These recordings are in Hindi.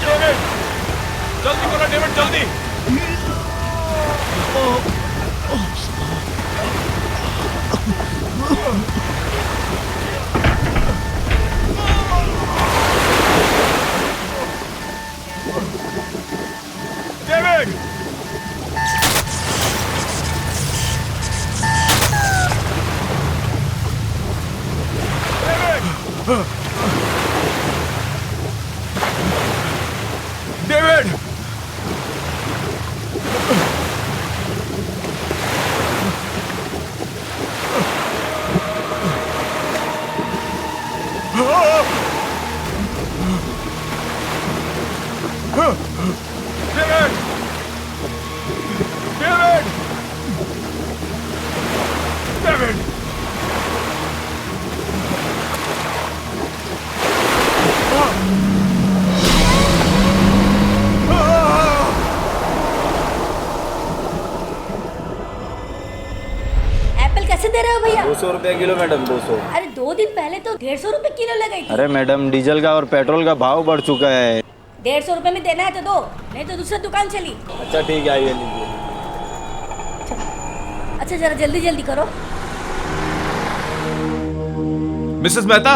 डेविड, जल्दी करो डेविड, जल्दी। डेविड, डेविड, डेविड, एप्पल कैसे दे रहे हो भैया? 200 रुपये किलो मैडम, 200। अरे 2 दिन पहले तो 150 रुपए किलो लगाई थी। अरे मैडम, डीजल का और पेट्रोल का भाव बढ़ चुका है। 150 रुपए में देना है तो दो, नहीं तो दूसरी दुकान चली। अच्छा ठीक है, आइए लीजिए। अच्छा जरा जल्दी जल्दी करो। मिसेस मेहता,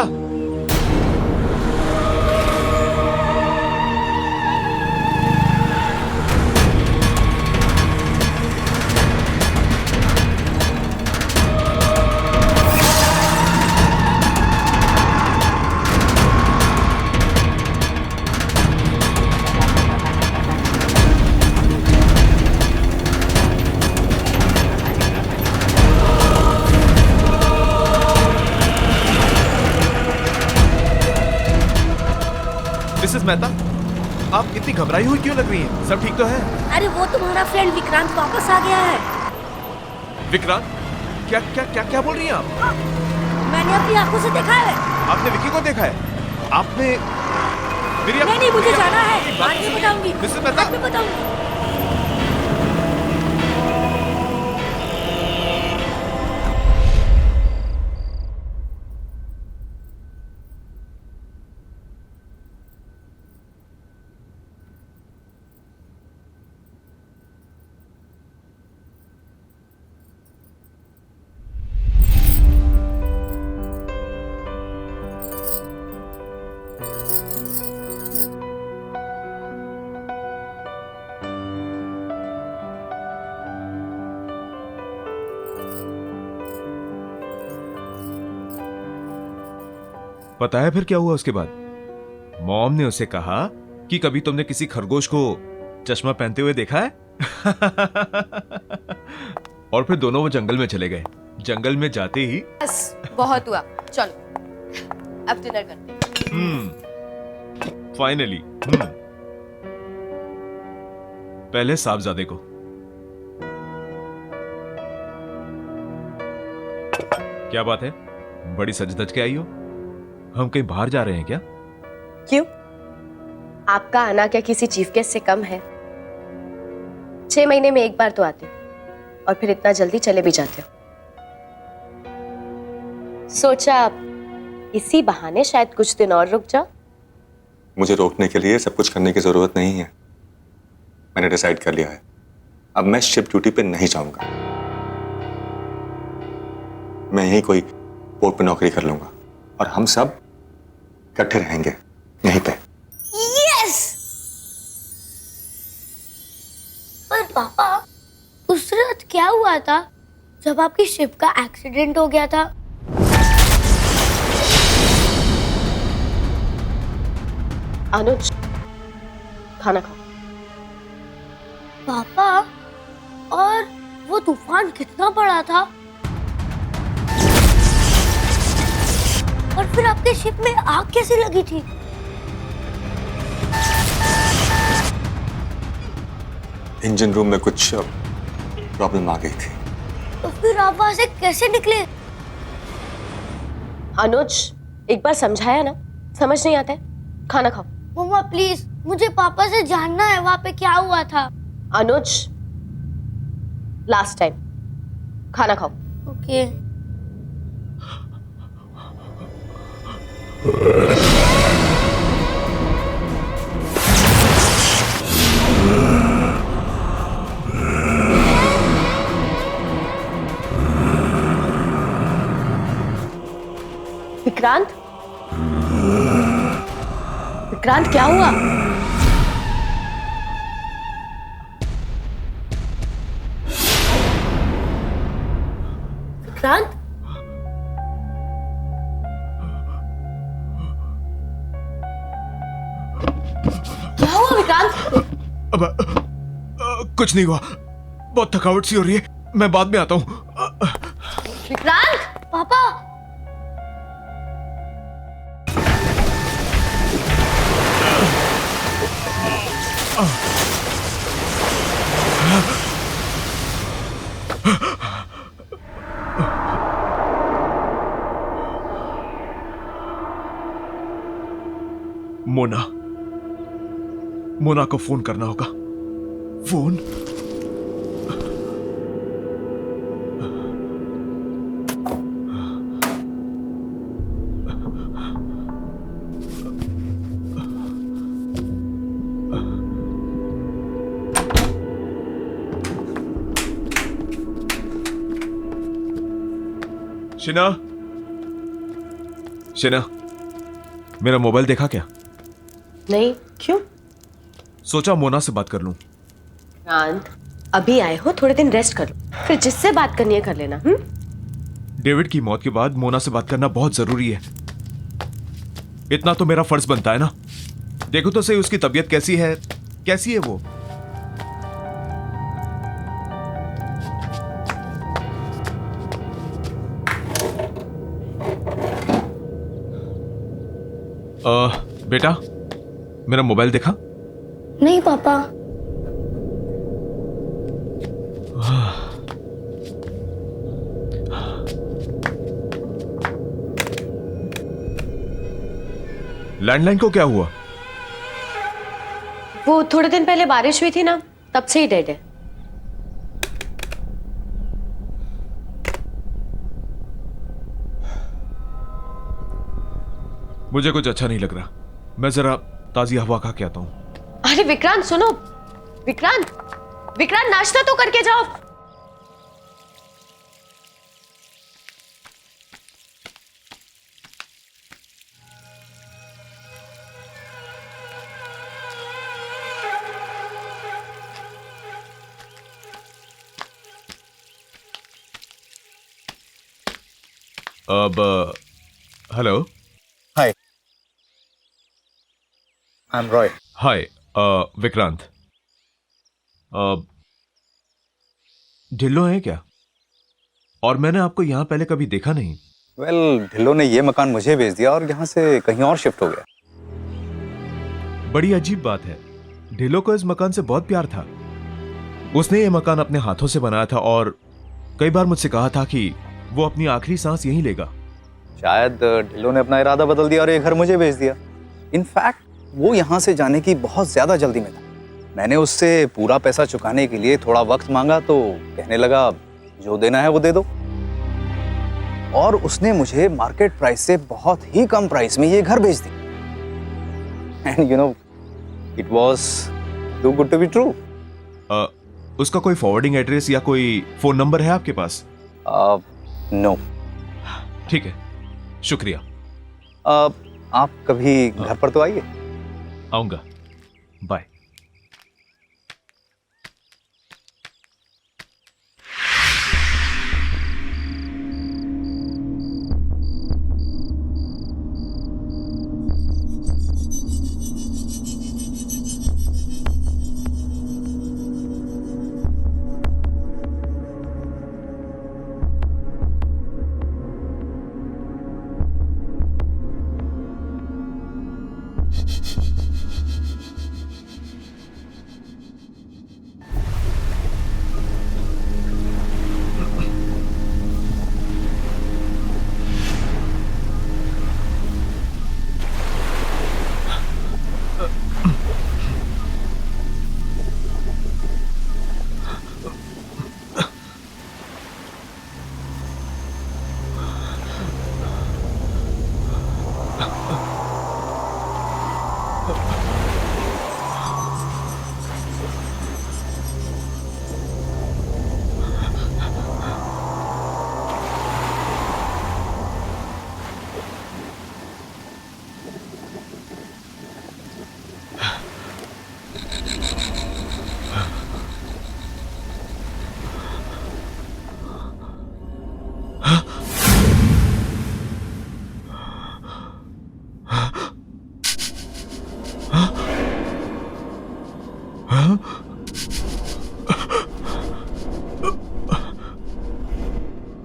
मिसेस मेहता, आप इतनी घबराई हुई क्यों लग रही हैं? सब ठीक तो है? अरे वो तुम्हारा फ्रेंड विक्रांत वापस आ गया है। विक्रांत? क्या क्या क्या क्या बोल रही हैं आप? मैंने अपनी आंखों से देखा है। आपने विक्की को देखा है? आपने मेरी नहीं नहीं, मुझे जाना है, एक बात बाद में सुनिए। बताऊंगी। मिसेस मेहता, बाद में बताऊंगी। पता है फिर क्या हुआ उसके बाद? मॉम ने उसे कहा कि कभी तुमने किसी खरगोश को चश्मा पहनते हुए देखा है? और फिर दोनों वो जंगल में चले गए। जंगल में जाते ही बस बहुत हुआ, चलो अब डिनर करते हैं। फाइनली। पहले साहबजादे को। क्या बात है, बड़ी सज धज के आई हो? हम कहीं बाहर जा रहे हैं क्या? क्यों? आपका आना क्या किसी चीफ गेस्ट से कम है? 6 महीने में एक बार तो आते हो और फिर इतना जल्दी चले भी जाते हो। सोचा आप इसी बहाने शायद कुछ दिन और रुक जाओ। मुझे रोकने के लिए सब कुछ करने की जरूरत नहीं है। मैंने डिसाइड कर लिया है, अब मैं शिप ड्यूटी पे नहीं जाऊंगा। मैं यहीं कोई पोर्ट पे नौकरी कर लूंगा और हम सब इकट्ठे रहेंगे यहीं पे। यस! पर पापा, उस रात क्या हुआ था जब आपकी शिप का एक्सीडेंट हो गया था? अनुज, खाना खाओ। पापा, और वो तूफान कितना बड़ा था? और फिर आपके शिप में आग कैसे लगी थी? इंजन रूम में कुछ प्रॉब्लम आ गई थी। तो फिर आप वहां से कैसे निकले? अनुज, एक बार समझाया ना, समझ नहीं आता है। खाना खाओ। मम्मा प्लीज, मुझे पापा से जानना है वहां पे क्या हुआ था। अनुज, लास्ट टाइम, खाना खाओ। ओके। विक्रांत, विक्रांत क्या हुआ? विक्रांत, क्या हुआ विक्रांत? अब कुछ नहीं हुआ, बहुत थकावट सी हो रही है, मैं बाद में आता हूँ। विक्रांत, पापा, मोना, मोना को फोन करना होगा। फोन? शिना, शिना, मेरा मोबाइल देखा क्या? नहीं, क्यों? सोचा मोना से बात कर लूं। विक्रांत, अभी आए हो, थोड़े दिन रेस्ट कर लो, फिर जिससे बात करनी है कर लेना। डेविड की मौत के बाद मोना से बात करना बहुत जरूरी है। इतना तो मेरा फर्ज बनता है ना। देखो तो सही उसकी तबीयत कैसी है, कैसी है वो। बेटा, मेरा मोबाइल देखा? नहीं पापा। लैंडलाइन को क्या हुआ? वो थोड़े दिन पहले बारिश हुई थी ना, तब से ही डेड है। मुझे कुछ अच्छा नहीं लग रहा, मैं जरा ताजी हवा खा के आता हूं। अरे विक्रांत सुनो, विक्रांत, विक्रांत नाश्ता तो करके जाओ। अब हेलो। Hi, I'm Roy. हाय विक्रांत। ढिल्लो है क्या? और मैंने आपको यहां पहले कभी देखा नहीं। Well, ढिल्लो ने ये मकान मुझे भेज दिया और यहाँ से कहीं और शिफ्ट हो गया। बड़ी अजीब बात है, ढिल्लो को इस मकान से बहुत प्यार था। उसने ये मकान अपने हाथों से बनाया था और कई बार मुझसे कहा था कि वो अपनी आखिरी सांस यहीं लेगा। शायद ढिल्लो ने अपना इरादा बदल दिया और ये घर मुझे भेज दिया। इनफैक्ट वो यहाँ से जाने की बहुत ज्यादा जल्दी में था। मैंने उससे पूरा पैसा चुकाने के लिए थोड़ा वक्त मांगा तो कहने लगा जो देना है वो दे दो। और उसने मुझे मार्केट प्राइस से बहुत ही कम प्राइस में ये घर बेच दिया। And you know it was too good to be true. उसका कोई फॉरवर्डिंग एड्रेस या कोई फोन नंबर है आपके पास? नो। ठीक है, शुक्रिया। आप कभी घर पर तो आइए। आऊंगा, बाय।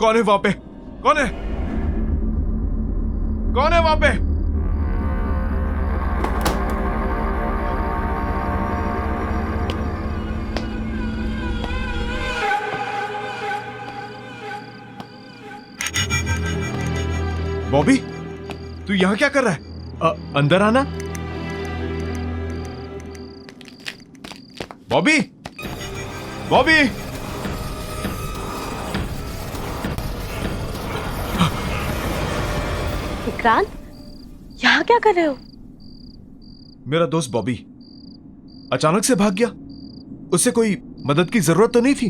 कौन है वहां पे? कौन है? कौन है वहां पे? बॉबी, तू यहां क्या कर रहा है? अंदर आना। बॉबी, बॉबी, विक्रांत, यहाँ क्या कर रहे हो? मेरा दोस्त बॉबी अचानक से भाग गया। उससे कोई मदद की जरूरत तो नहीं थी।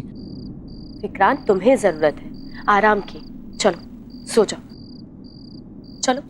विक्रांत, तुम्हें जरूरत है आराम की। चलो सो जाओ, चलो।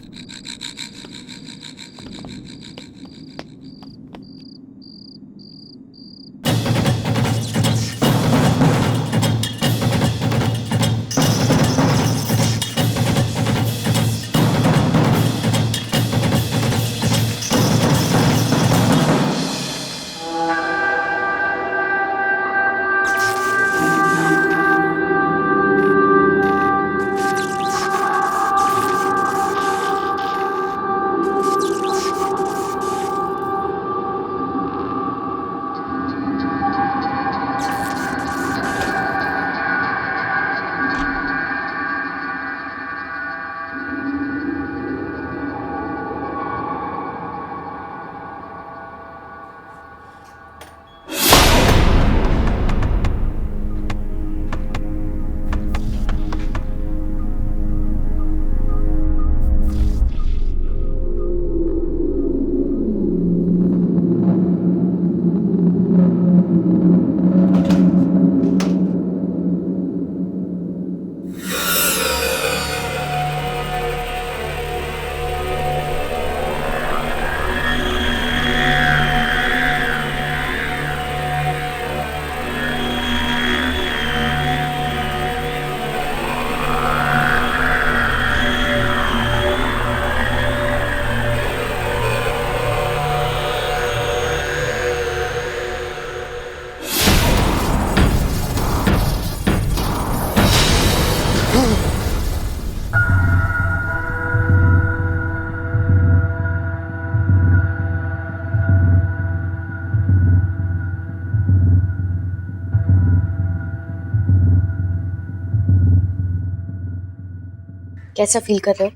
कैसा फील कर रहे हो?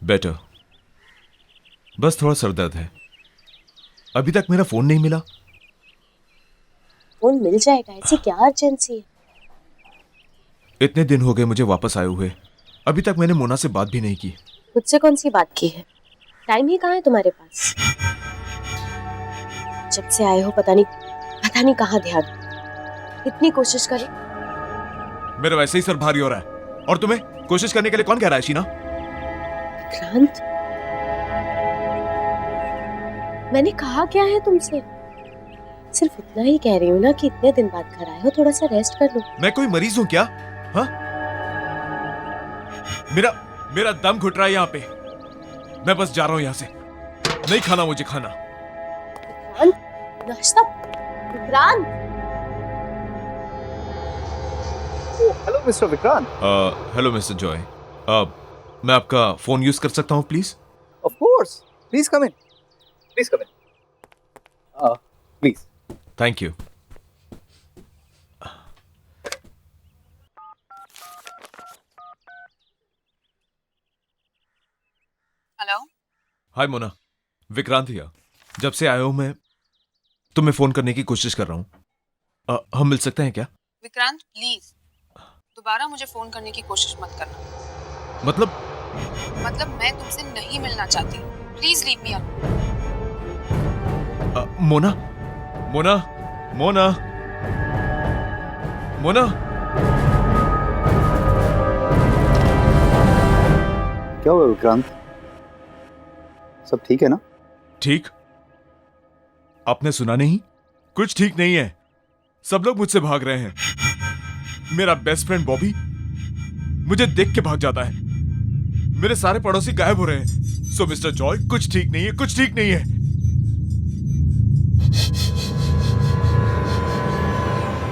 बेटर। बस थोड़ा सर दर्द है। अभी तक मेरा फोन नहीं मिला। फोन मिल जाएगा, ऐसी क्या अर्जेंसी है? इतने दिन हो गए मुझे वापस आए हुए, अभी तक मैंने मोना से बात भी नहीं की। मुझसे कौन सी बात की है? टाइम ही कहाँ है तुम्हारे पास? जब से आए हो पता नहीं कहाँ ध्यान। इतनी कोशिश करी। मेरा वैसे ही सर भारी हो रहा है, और तुम्हें कोशिश करने के लिए कौन कह रहा है शीना? विक्रांत, मैंने कहा क्या है तुमसे? सिर्फ इतना ही कह रही हूँ ना कि इतने दिन बाद घर आए हो, थोड़ा सा रेस्ट कर लो। मैं कोई मरीज हूं क्या? हाँ, मेरा दम घुट रहा है यहाँ पे। मैं बस जा रहा हूँ यहाँ से। नहीं खाना मुझे खाना। विक्रांत, नाश्ता। Vikrant, hello mister Vikrant. Hello mister Joy. मैं आपका फोन यूज कर सकता हूँ please? Of course, please come in, please come in, please. Thank you. Hello. Hi Mona, Vikrant here. जब से आया हूं मैं तुम्हें फोन करने की कोशिश कर रहा हूं। हम मिल सकते हैं क्या? विक्रांत प्लीज दोबारा मुझे फोन करने की कोशिश मत करना। मतलब मैं तुमसे नहीं मिलना चाहती। Please leave me alone. Mona, Mona, Mona, Mona. क्या हुआ विक्रांत? सब ठीक है ना? ठीक? आपने सुना नहीं? कुछ ठीक नहीं है। सब लोग मुझसे भाग रहे हैं। मेरा बेस्ट फ्रेंड बॉबी मुझे देख के भाग जाता है। मेरे सारे पड़ोसी गायब हो रहे हैं। सो मिस्टर जॉय, कुछ ठीक नहीं है, कुछ ठीक नहीं है।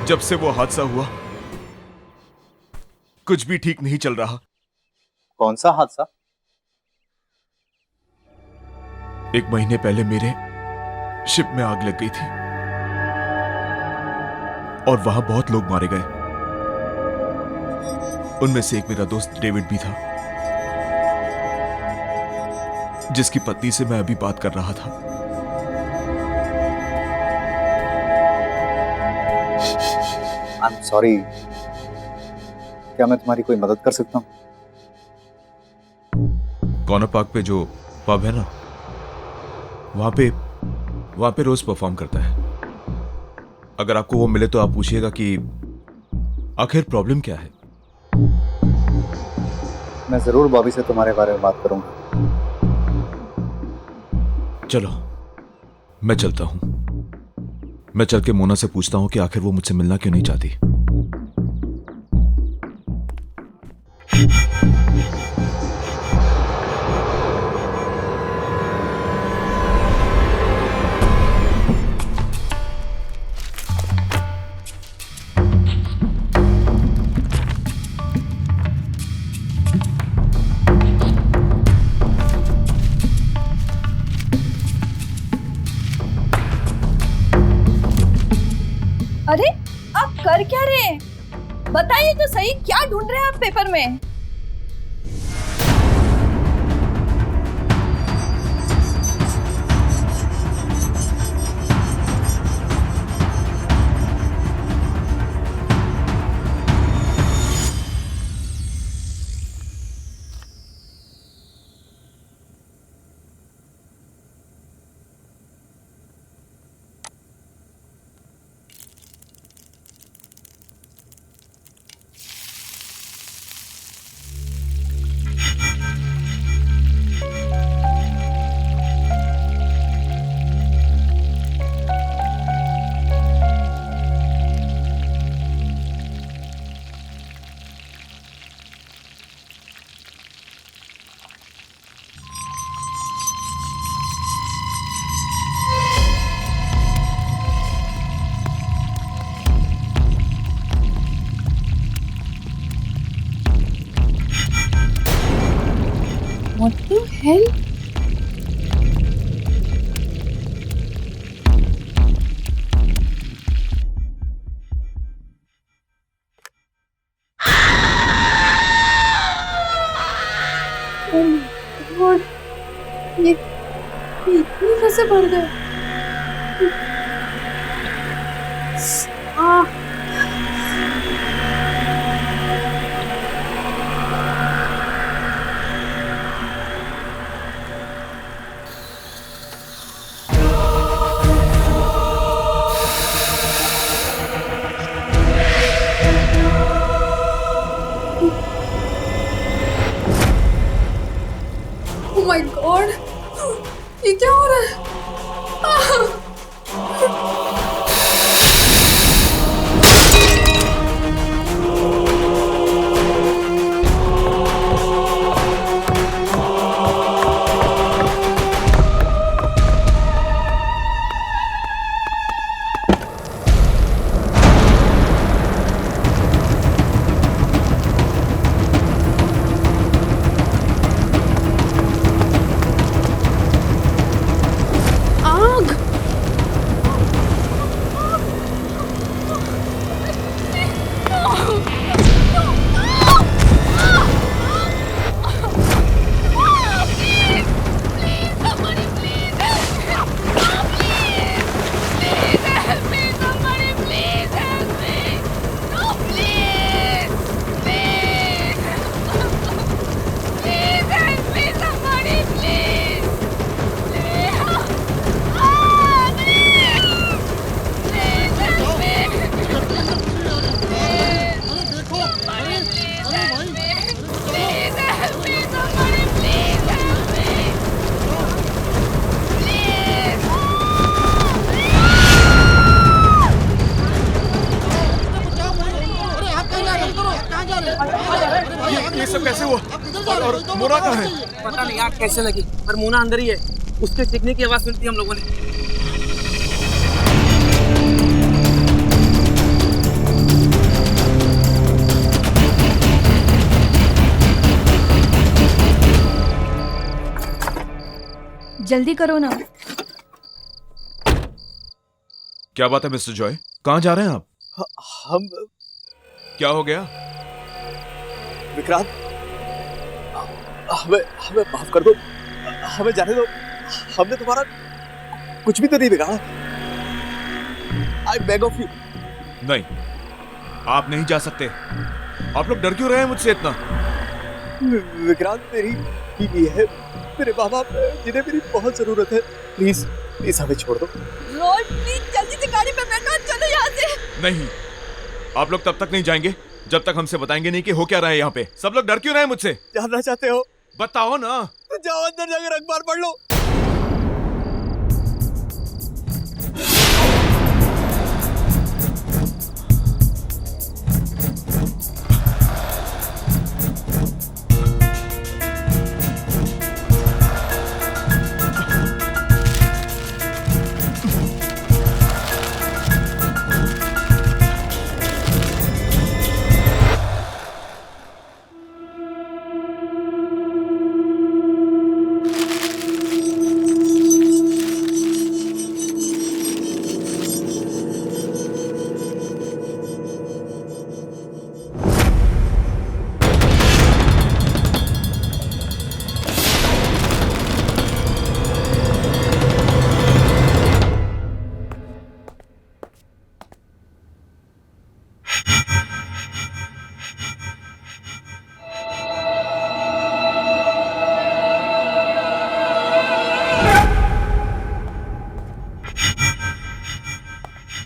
जब से वो हादसा हुआ कुछ भी ठीक नहीं चल रहा। कौन सा हादसा? 1 महीने पहले मेरे शिप में आग लग गई थी और वहां बहुत लोग मारे गए। उनमें से एक मेरा दोस्त डेविड भी था, जिसकी पत्नी से मैं अभी बात कर रहा था। आई एम सॉरी, क्या मैं तुम्हारी कोई मदद कर सकता हूँ? कॉर्नर पार्क पे जो पब है ना, वहां पे रोज परफॉर्म करता है। अगर आपको वो मिले तो आप पूछिएगा कि आखिर प्रॉब्लम क्या है। मैं जरूर बॉबी से तुम्हारे बारे में बात करूंगा। चलो मैं चलता हूं। मैं चल के मोना से पूछता हूं कि आखिर वो मुझसे मिलना क्यों नहीं चाहती। अरे आप कर क्या रहे हैं? बताइए तो सही, क्या ढूंढ रहे हैं आप पेपर में? What the hell? Oh my God! ये इतनी कैसे बढ़ गए? Oh my God! ये क्या हो रहा है? ये सब कैसे हुआ? और मोना कहाँ है? पता नहीं आग कैसे लगी, पर मोना अंदर ही है। उसके चीखने की आवाज सुनती हम लोगों ने। जल्दी करो ना। क्या बात है मिस्टर जॉय, कहाँ जा रहे हैं आप? हम क्या हो गया? विक्रांत, हमें हमें माफ कर दो, हमें जाने दो। हमने तुम्हारा कुछ भी तो नहीं बिगाड़ा। I beg of you. नहीं, आप नहीं जा सकते। आप लोग डर क्यों रहे हैं मुझसे इतना? विक्रांत, मेरी बीवी है, मेरे माँ बाप जिन्हें मेरी बहुत जरूरत है। प्लीज प्लीज हमें छोड़ दो। रोड प्लीज जल्दी से गाड़ी पे बैठो, चलो यहाँ से। नहीं, आप लोग तब तक नहीं जाएंगे जब तक हमसे बताएंगे नहीं कि हो क्या रहा है यहाँ पे। सब लोग डर क्यों रहे हैं मुझसे? जानना चाहते हो? बताओ ना। तो जाओ अंदर जाकर अखबार पढ़ लो।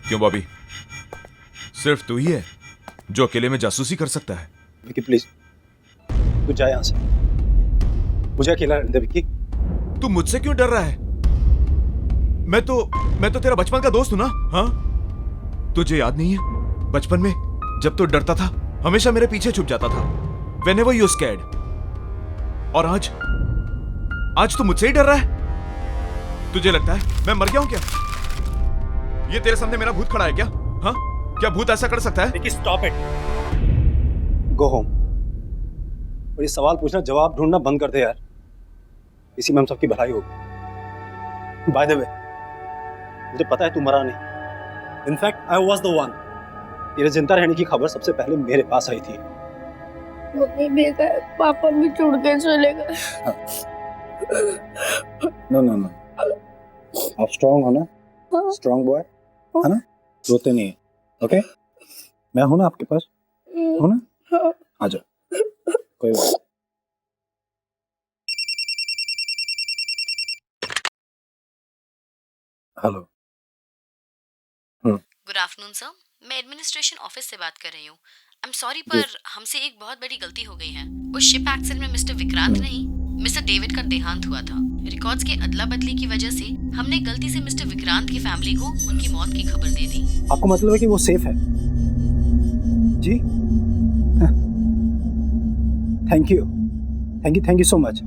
क्यों बॉबी, सिर्फ तू ही है जो अकेले में जासूसी कर सकता है? विकी प्लीज, तू जा यहाँ से, मुझे अकेला रहने दे। विकी, तू मुझसे क्यों डर रहा है? मैं तो तेरा बचपन का दोस्त हूं ना। हाँ, तुझे याद नहीं है बचपन में जब तू डरता था हमेशा मेरे पीछे छुप जाता था, whenever you scared। और आज तू मुझसे ही डर रहा है? तुझे लगता है मैं मर गया हूं क्या? ये तेरे सामने मेरा भूत खड़ा है क्या? हाँ, क्या भूत ऐसा कर सकता है? Vicky stop it, go home. और ये सवाल पूछना जवाब ढूंढना बंद कर दे यार, इसी में हम सबकी भलाई होगी। बाय द वे, मुझे पता है तू मरा नहीं। In fact I was the one. तेरे जिंदा रहने की खबर सबसे पहले मेरे पास आई थी। मम्मी देखा है, पापा भी छोड़ के चले गए। नो नो नो, आप स्ट्रांग हो ना, स्ट्रांग बॉय है ना, रोते नहीं है। ओके, मैं हूं ना आपके पास, हो ना? आ जाओ, कोई बात। हेलो। गुड आफ्टरनून सर, मैं एडमिनिस्ट्रेशन ऑफिस से बात कर रही हूँ। आई एम सॉरी, पर हमसे एक बहुत बड़ी गलती हो गई है। उस शिप एक्सीडेंट में मिस्टर विक्रांत नहीं, मिस्टर डेविड का देहांत हुआ था। रिकॉर्ड्स के अदला बदली की वजह से हमने गलती से मिस्टर विक्रांत की फैमिली को उनकी मौत की खबर दे दी। आपको मतलब है कि वो सेफ है? जी, thank you so much.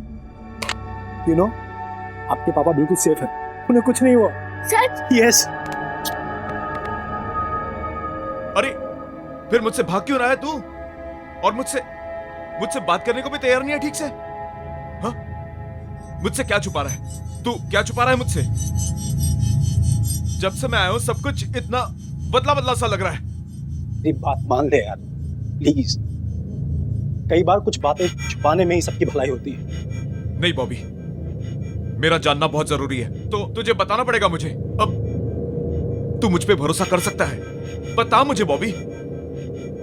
You know, आपके पापा बिल्कुल सेफ है, उन्हें कुछ नहीं हुआ। सच? यस। अरे फिर मुझसे भाग क्यों रहा है तू? और मुझसे बात करने को भी तैयार नहीं है ठीक से? हाँ, मुझसे क्या छुपा रहा है तू? क्या छुपा रहा है मुझसे? जब से मैं आया हूं सब कुछ इतना बदला बदला सा लग रहा है। मेरी बात मान ले यार, प्लीज। कई बार कुछ बातें छुपाने में ही सबकी भलाई होती है। नहीं बॉबी, मेरा जानना बहुत जरूरी है, तो तुझे बताना पड़ेगा मुझे। अब तू मुझ पे भरोसा कर सकता है, बता मुझे बॉबी।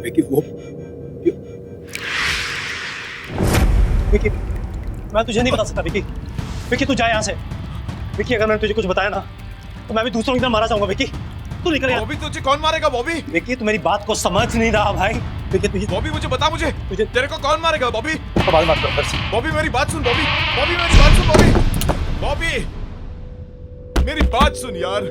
विकी, विकी, मैं तुझे नहीं बता सकता। विकी तू जा यहाँ से। विकी, अगर मैंने तुझे कुछ बताया ना तो मैं भी दूसरों की तरह मारा जाऊंगा। विकी तू निकल यार। बॉबी, तुझे कौन मारेगा बॉबी? विकी, तू मेरी बात को समझ नहीं रहा भाई। विकी, बॉबी मुझे बता, मुझे तेरे को कौन मारेगा बॉबी? बात मत कर। बॉबी मेरी बात सुन बॉबी, बॉबी मेरी बात सुन बॉबी, बॉबी मेरी बात सुन यार।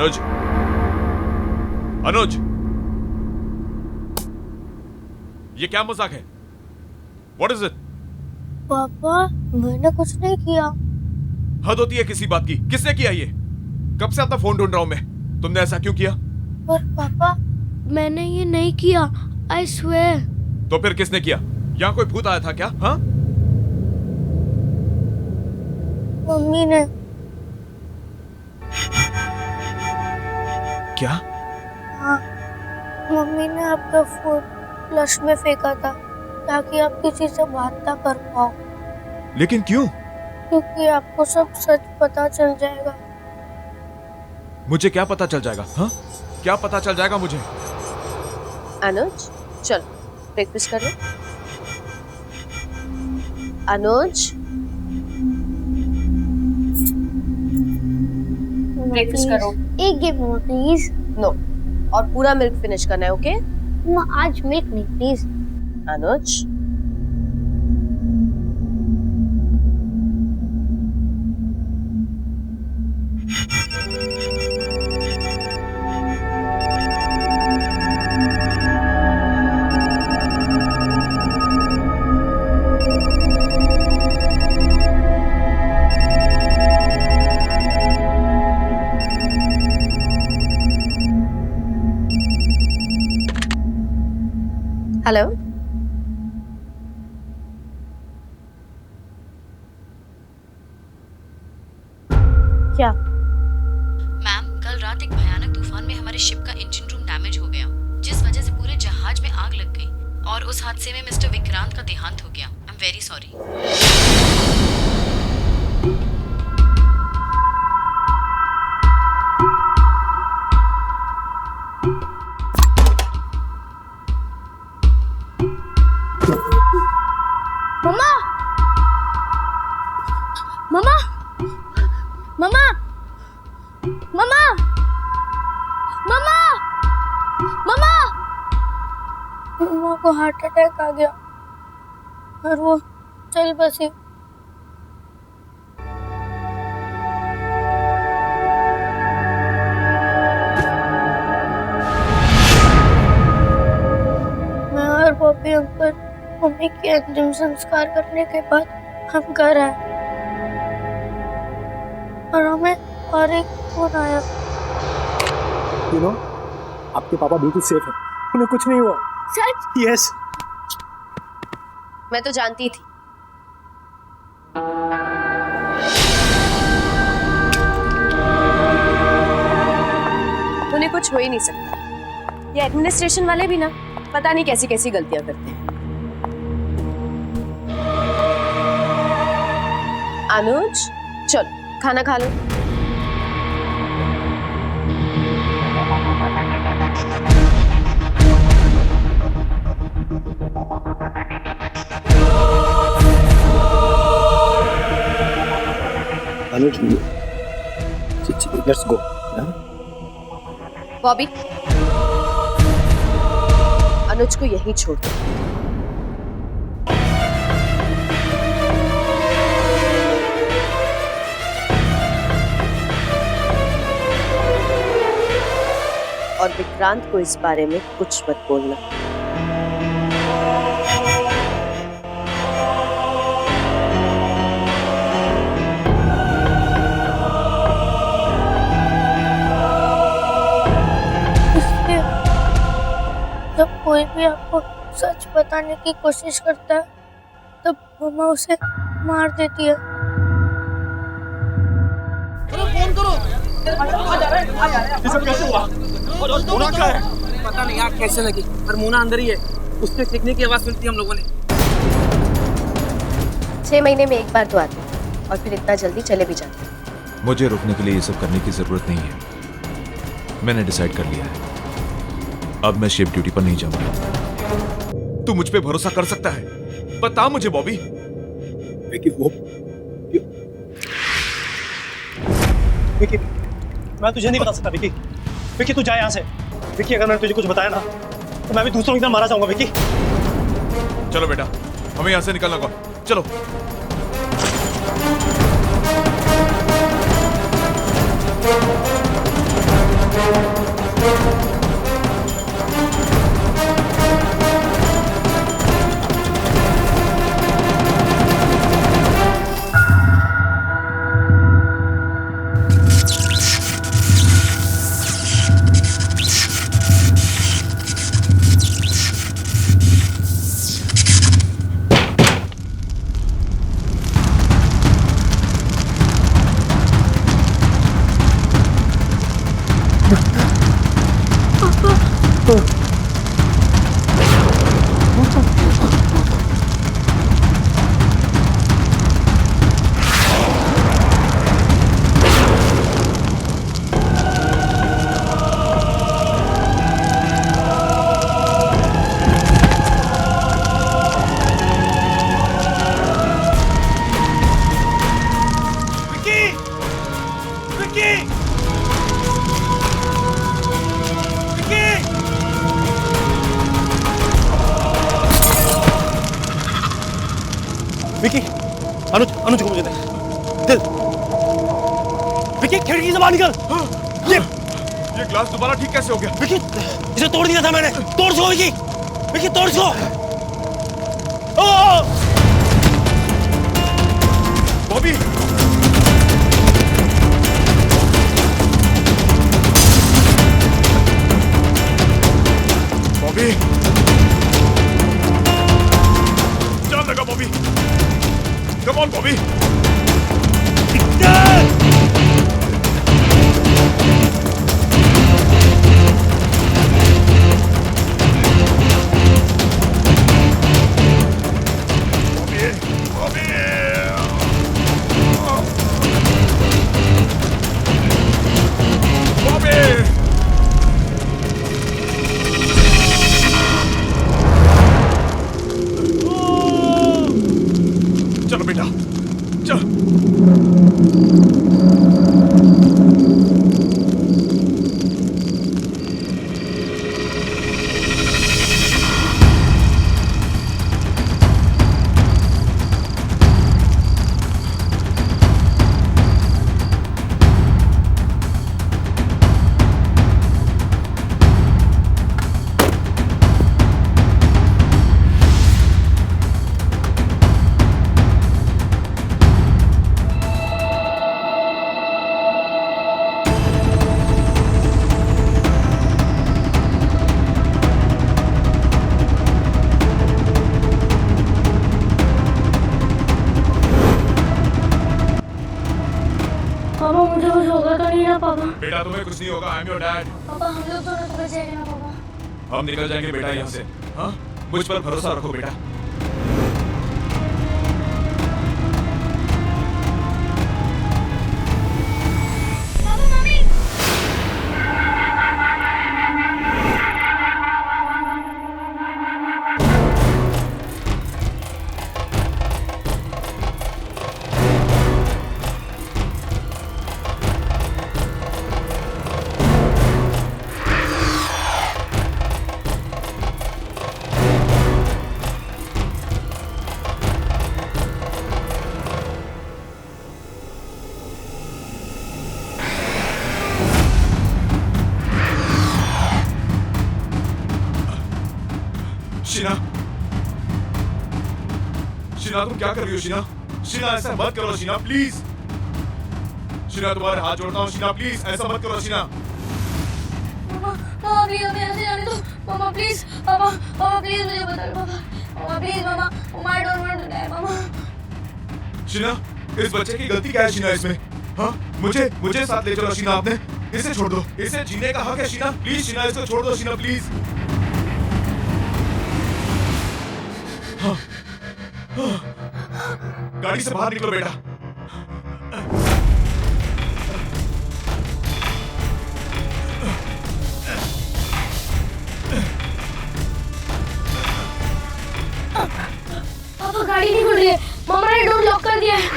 अनुज, अनुज, ये क्या मजाक है? What is it? पापा मैंने कुछ नहीं किया। हद होती है किसी बात की। किसने किया ये? कब से अपना फोन ढूंढ रहा हूं मैं। तुमने ऐसा क्यों किया? पर पापा मैंने ये नहीं किया, आई स्वेयर। तो फिर किसने किया? यहाँ कोई भूत आया था क्या? हाँ? मम्मी ने। क्या? हाँ, मम्मी ने आपका फोन फ्लश में फेंका था ताकि आप किसी से बात ना कर पाओ। लेकिन क्यों? क्योंकि आपको सब सच पता चल जाएगा। मुझे क्या पता चल जाएगा? हाँ? क्या पता चल जाएगा मुझे? अनुज चल ब्रेकफास्ट कर लो। अनुज ब्रेकफास्ट करो। एक गिव मोर प्लीज। नो, और पूरा मिल्क फिनिश करना है, ओके? आज मिल्क नहीं प्लीज। Anuj hello. क्या? मैम, कल रात एक भयानक तूफान में हमारे शिप का इंजन रूम डैमेज हो गया, जिस वजह से पूरे जहाज में आग लग गई और उस हादसे में मिस्टर विक्रांत का देहांत हो गया। I am very sorry. मम्मा, मम्मा, मम्मा, मम्मा, मम्मा, मम्मा, मम्मा को हार्ट अटैक आ गया और वो चल बसी। मैं और बॉबी अंकल मम्मी के अंतिम संस्कार करने के बाद हम घर आए और हमें और एक फोन आया। यू नो, आपके पापा बिल्कुल सेफ हैं, उन्हें कुछ नहीं हुआ। सच? यस। मैं तो जानती थी। उन्हें कुछ हो ही नहीं सकता। ये एडमिनिस्ट्रेशन वाले भी ना पता नहीं कैसी कैसी गलतियां करते हैं। अनुज चल खाना खा लो। अनुज लेट्स गो। बॉबी अनुज को यहीं छोड़ दो। और विक्रांत को इस बारे में कुछ मत बोलना। इसलिए जब कोई भी आपको सच बताने की कोशिश करता है तब मम्मा उसे मार देती है। फोन करो। ये सब कैसे हुआ? मोना क्या है? पता नहीं आग कैसे लगी, पर मोना अंदर ही है। उसके चीखने की आवाज सुनती हम लोगों ने। 6 महीने में एक बार तो आते हैं और फिर इतना जल्दी चले भी जाते हैं। मुझे रोकने के लिए ये सब करने की जरूरत नहीं है। मैंने डिसाइड कर लिया है। अब मैं शिप ड्यूटी पर नहीं जाऊंगा। तू मुझ पे भरोसा कर सकता है? बता मुझे बॉबी। विकी विकी, मैं तुझे नहीं बता सकता विकी। विकी तू जा यहाँ से। विकी अगर मैंने तुझे कुछ बताया ना तो मैं भी दूसरों की तरह मारा जाऊंगा विकी। चलो बेटा, हमें यहाँ से निकलना होगा। चलो। विकी! विकी! विकी, अनुज अनुज को मुझे दे। विकी, खिड़की से बाहर निकल। ये ग्लास दोबारा ठीक कैसे हो गया? विकी, इसे तोड़ दिया था मैंने। तोड़ इसको विकी, विकी तोड़ इसको। बॉबी! बॉबी! जान लगा बॉबी! Come on Bobby! चलो बेटा, चलो। पापा मुझे कुछ होगा तो नहीं ना पापा? बेटा तुम्हें कुछ नहीं होगा, आई एम योर डैड। पापा हम लोग दोनों तो बच जाएंगे ना पापा? हम निकल जाएंगे बेटा यहाँ से। हाँ, मुझ पर भरोसा रखो बेटा। Papa mummy! शीना, शीना तुम क्या कर रही हो शीना? शीना ऐसा मत करो शीना, प्लीज। शीना तुम्हारे हाथ जोड़ता हूँ शीना, प्लीज ऐसा मत करो शीना। पापा प्लीज हमें ऐसे जाने दो। पापा प्लीज, पापा पापा प्लीज मुझे बता दो पापा। पापा प्लीज पापा, मार डोंट वांट टू डाई पापा। शीना, इस बच्चे की गलती क्या है शीना इसमें? हाँ, मुझे साथ ले चलो शीना, आपने इसे छोड़ दो। इसे जीने का हक है शीना, प्लीज शीना इसको छोड़ दो शीना, प्लीज। हाँ, हाँ, गाड़ी से बाहर निकलो बेटा। पापा गाड़ी नहीं खुल रही है, मामा ने डोर लॉक कर दिया है।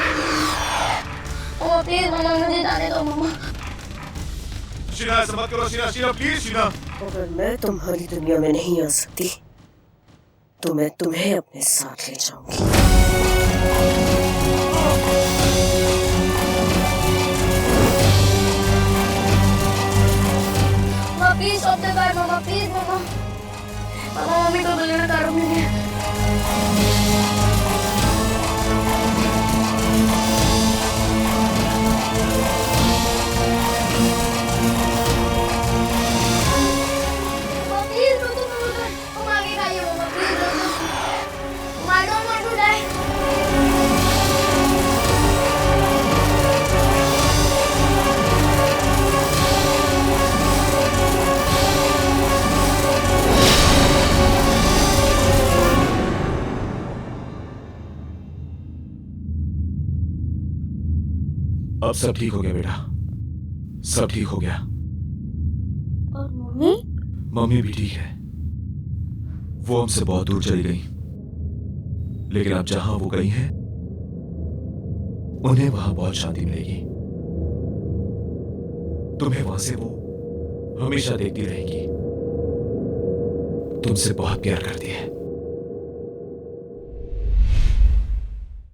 पापा प्लीज मामा मुझे जाने दो मामा। शीना ऐसा मत करो शीना, शीना प्लीज शीना। अगर मैं तुम्हारी दुनिया में नहीं आ सकती तो मैं तुम्हें अपने साथ ले जाऊंगी। मामा प्लीज स्टॉप द कार मामा, प्लीज मामा। मामा मम्मी को बुलाना कार में है। अब सब ठीक हो गया बेटा, सब ठीक हो गया। और मम्मी? मम्मी भी ठीक है। वो हमसे बहुत दूर चली गई, लेकिन अब जहां वो गई हैं, उन्हें वहां बहुत शांति मिलेगी। तुम्हें वहां से वो हमेशा देखती रहेगी। तुमसे बहुत प्यार करती है।